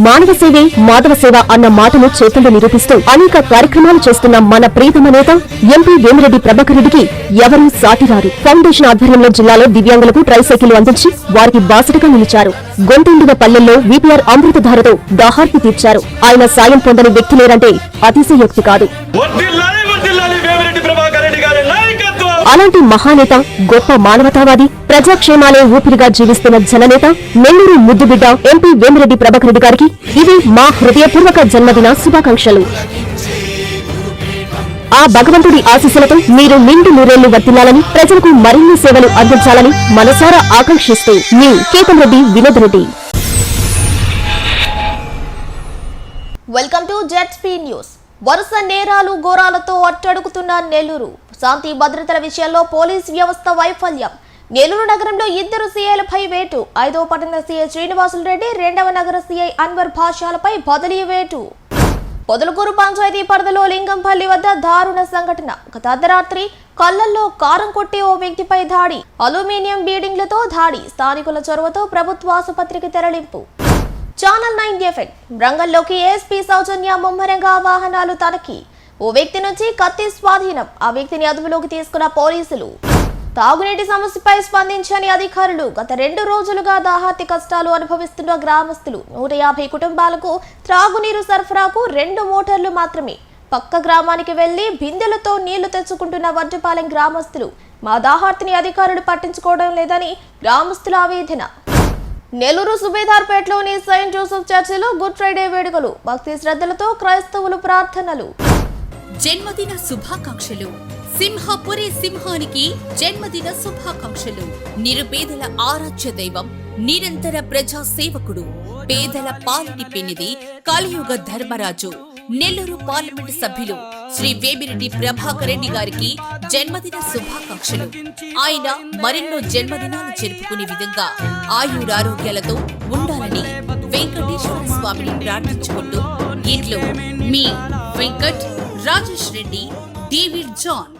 మానవ సేవే మాధవ సేవ అన్న మాటను చేతుల్లో నిరూపిస్తూ అనేక కార్యక్రమాలు చేస్తున్న మన ప్రియతమ నేత ఎంపీ వేమిరెడ్డి ప్రభాకర్ రెడ్డికి ఎవరూ సాటిరారు. ఫౌండేషన్ ఆధ్వర్యంలో జిల్లాలో దివ్యాంగులకు ట్రైసైకిల్ అందించి వారికి బాసటగా నిలిచారు. గొంతుండిన పల్లెల్లో వీపీఆర్ అమృతధారతో దాహార్తి తీర్చారు. ఆయన సాయం పొందని వ్యక్తి లేరంటే అతిశయోక్తి కాదు. అలాంటి మహానేత, గొప్ప మానవతావాది, ప్రజాక్షేమాలే ఊపిరిగా జీవిస్తున్న జననేత, నెల్లూరు ముద్దుబిడ్డ ఎంపీ వేమిరెడ్డి ప్రభాకర్ రెడ్డి గారికి ఇవి మా హృదయపూర్వక జన్మదిన శుభాకాంక్షలు. ఆ భగవంతుడి ఆశీస్సులతో మీరు నిండు నూరేళ్లు వర్తిల్లాలని, ప్రజలకు మరిన్ని సేవలు అందించాలని మనసారా ఆకాంక్షిస్తూ మీ Ketamreddy Vinod Reddy. Welcome to ZSP news. వరుస నేరాలు ఘోరాలతో అట్టడుగుతున్న నెల్లూరు. శాంతి భద్రతల విషయంలో పోలీస్ వ్యవస్థ వైఫల్యం. నెల్లూరు నగరంలో 2 సీఐలపై వేటు. 5వ పట్టణ సీఐ శ్రీనివాసులు రెడ్డి, 2వ నగర సీఐ అన్వర్ భాషాలపై బదిలీ వేటు. పొదలకూరు పంచాయతీ పరిధిలో లింగంపల్లి వద్ద దారుణ సంఘటన. గత అర్ధరాత్రి కళ్లల్లో కారం కొట్టి ఓ వ్యక్తిపై దాడి. అల్యూమినియం బీడింగ్లతో దాడి. స్థానికుల చొరవతో ప్రభుత్వ ఆసుపత్రికి తరలింపు. Channel 9 effect. రంగంలోకి ఏఎస్పీ సౌజన్య ముమ్మరంగా వాహనాలు తనఖీ. ఓ వ్యక్తి నుంచి కత్తి స్వాధీనం. ఆ వ్యక్తిని అదుపులోకి తీసుకున్న పోలీసులు. తాగునీటి సమస్యపై స్పందించని అధికారులు. గత 2 రోజులుగా దాహార్తి కష్టాలు అనుభవిస్తున్న గ్రామస్తులు. 150 కుటుంబాలకు త్రాగునీరు సరఫరాకు 2 మోటార్లు మాత్రమే. పక్క గ్రామానికి వెళ్లి బిందెలతో నీళ్లు తెచ్చుకుంటున్న వడ్డపాలెం గ్రామస్తులు. మా దాహార్తిని అధికారులు పట్టించుకోవడం లేదని గ్రామస్తుల ఆవేదన. నెల్లూరు సుబేదార్పేటలోని సెయింట్ జోసెఫ్ చర్చిలో గుడ్ ఫ్రైడే వేడుకలు. భక్తి శ్రద్ధలతో క్రైస్తవులు ప్రార్థనలు. జన్మదిన శుభాకాంక్షలు. సింహపురి సింహానికి జన్మదిన శుభాకాంక్షలు. నిరుపేదల ఆరాధ్య దైవం, నిరంతర ప్రజా సేవకుడు, పేదల పాలిటి పెన్నిది, కలియుగ ధర్మరాజు, నెల్లూరు పార్లమెంటు సభ్యులు శ్రీ వేమిరెడ్డి ప్రభాకర్ రెడ్డి గారికి జన్మదిన శుభాకాంక్షలు. ఆయన మరెన్నో జన్మదినాలు జరుపుకునే విధంగా ఆయురారోగ్యాలతో ఉండాలని వెంకటేశ్వర స్వామిని ప్రార్థించుకుంటూ ఇంట్లో మీ వెంకట్, రాజేష్ రెడ్డి, డేవిడ్ జాన్.